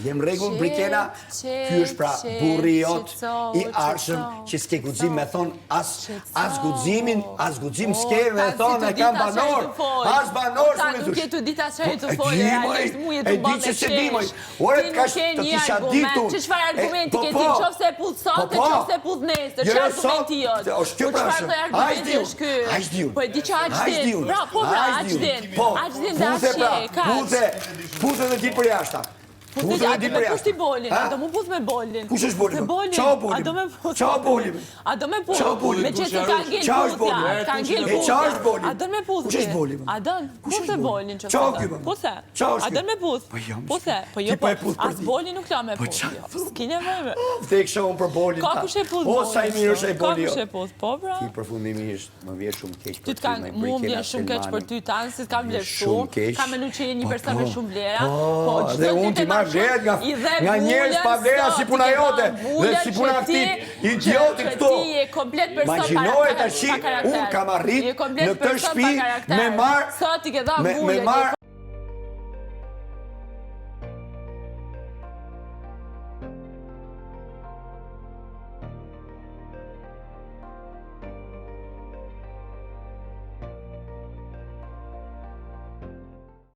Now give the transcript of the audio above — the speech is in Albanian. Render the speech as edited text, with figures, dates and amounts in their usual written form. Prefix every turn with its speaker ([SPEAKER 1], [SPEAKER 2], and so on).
[SPEAKER 1] Jem rregull Brikena, ky është pra burri jot I arshëm që s'ke guxim me thon as guxim s'ke me thon e kam banor. As banor s'u
[SPEAKER 2] Nuk je të dita çfarë të folë, realisht mu je të bën me shesh.
[SPEAKER 1] Ore ka të kisha ditur.
[SPEAKER 2] Çfarë argumenti ke ti nëse e pull sot, nëse e pull nesër, çfarë argumenti jot? Çfarë argumenti është ky? Po e di që Aqdin. Aqdin dashi.
[SPEAKER 1] Puze dhe ti për jashta. Puze dhe ti për jashta.
[SPEAKER 2] Kush ti bolin? A do mu puz me bolin?
[SPEAKER 1] Kush është bolin? Qa o bolin? Qa o bolin?
[SPEAKER 2] A do me puz? Me që se ka ngell puzja. Ka ngell puzja. A do me puz?
[SPEAKER 1] Kush është bolin?
[SPEAKER 2] A do? Puz e bolin që
[SPEAKER 1] qa o kjë?
[SPEAKER 2] Puse? A do me puz? Puse? Po jo po. As bolin nuk la me puz. S'kine me.
[SPEAKER 1] Te kësha unë për bolin ta.
[SPEAKER 2] Ka kush e puz bolin?
[SPEAKER 1] O sa I mirë është e bolin jo.
[SPEAKER 2] Ka kush e puz? Po bra.
[SPEAKER 1] Ti përfundimisht më vjen shumë keq për ty.
[SPEAKER 2] Mu më vjen shumë keq për ty tanë, si t'kam vlerësu. Ka me që je një person me shumë vlera.
[SPEAKER 1] Dhe unë ti marrë vlerat nga njerëz pa vlera si puna jote. Dhe si puna këti idioti këtu.
[SPEAKER 2] Ti je komplet person
[SPEAKER 1] Imagjinoje tash unë kam arrit në këtë shtëpi me marr